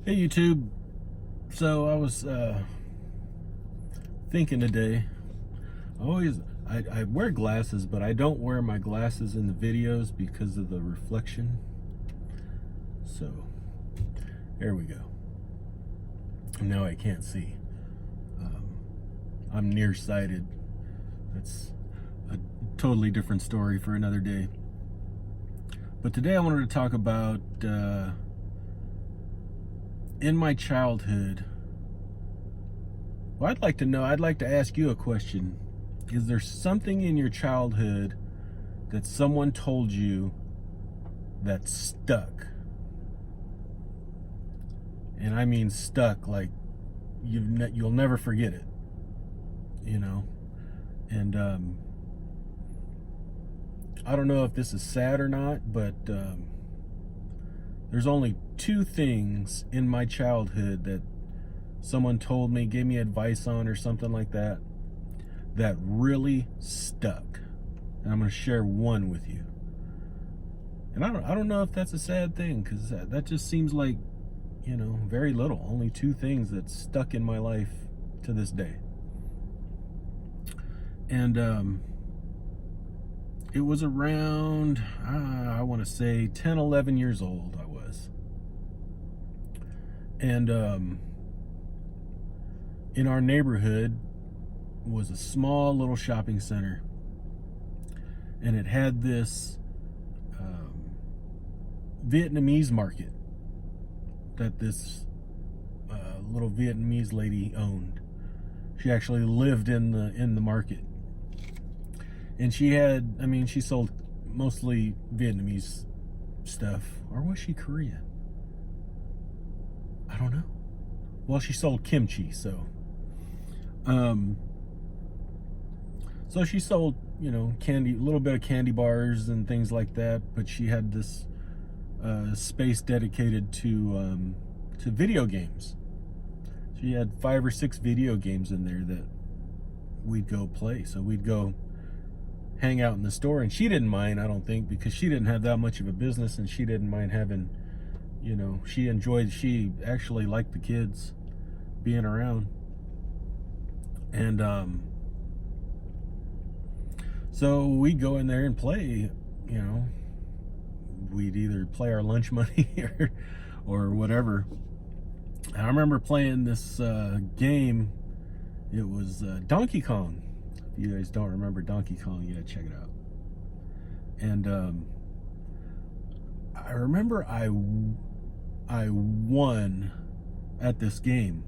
Hey YouTube. So I was thinking today. I wear glasses, but I don't wear my glasses in the videos because of the reflection. So there we go. Now I can't see. I'm nearsighted. That's a totally different story for another day. But today I wanted to talk about in my childhood. Well, I'd like to ask you a question. Is there something in your childhood that someone told you that stuck? And I mean stuck, like you'll never forget it, you know? And I don't know if this is sad or not, but there's only two things in my childhood that someone told me, gave me advice on or something like that, that really stuck. And I'm going to share one with you. And I don't know if that's a sad thing, because that just seems like, very little. Only two things that stuck in my life to this day. And it was around, I want to say 10, 11 years old I was. And in our neighborhood was a small little shopping center. And it had this Vietnamese market that this little Vietnamese lady owned. She actually lived in the market. And she sold mostly Vietnamese stuff. Or was she Korean? I don't know. Well, she sold kimchi, so. So she sold, candy, a little bit of candy bars and things like that. But she had this space dedicated to video games. She had 5 or 6 video games in there that we'd go play. So we'd go hang out in the store, and she didn't mind, I don't think, because she didn't have that much of a business, and she didn't mind having, she actually liked the kids being around. And so we'd go in there and play. We'd either play our lunch money or whatever. I remember playing this game. It was Donkey Kong. If you guys don't remember Donkey Kong, you gotta check it out. And I remember I won at this game,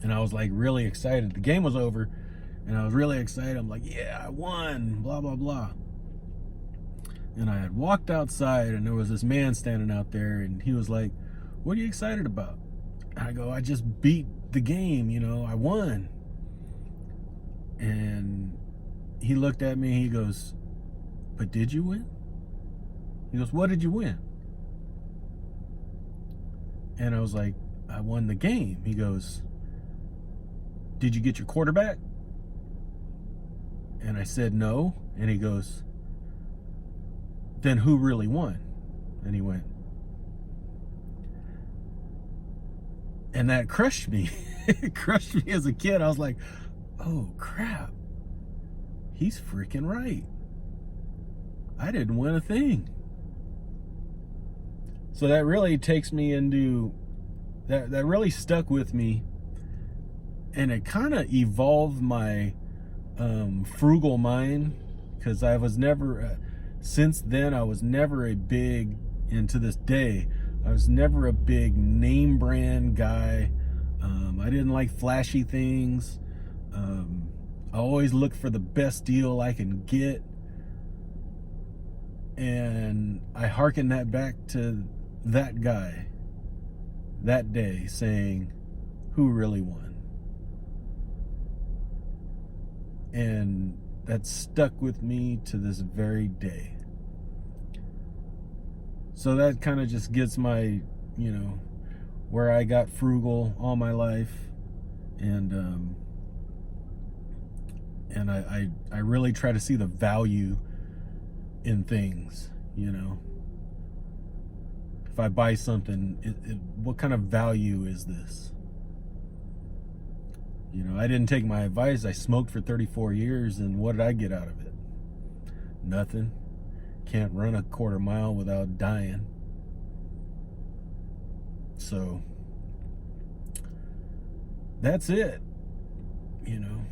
and I was like really excited. The game was over, and I was really excited. I'm like, yeah, I won, blah blah blah. And I had walked outside, and there was this man standing out there, and he was like, "What are you excited about?" I go, "I just beat the game, I won." And he looked at me, he goes, "But did you win?" He goes, "What did you win?" And I was like, "I won the game." He goes, "Did you get your quarterback?" And I said, "No." And he goes, "Then who really won?" And he went. And that crushed me. It crushed me as a kid. I was like, oh crap, he's freaking right. I didn't win a thing. So that really takes me into, that really stuck with me. And it kind of evolved my frugal mind, because I was never, since then, I was never a big, and to this day, I was never a big name brand guy. I didn't like flashy things. I always look for the best deal I can get. And I hearken that back to that guy that day saying, who really won? And that stuck with me to this very day. So that kind of just gets my, where I got frugal all my life. And I really try to see the value in things, if I buy something, what kind of value is this? You know, I didn't take my advice. I smoked for 34 years, and what did I get out of it? Nothing. Can't run a quarter mile without dying. So that's it. You know,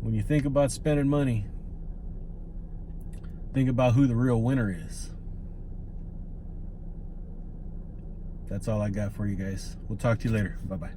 when you think about spending money, think about who the real winner is. That's all I got for you guys. We'll talk to you later. Bye-bye.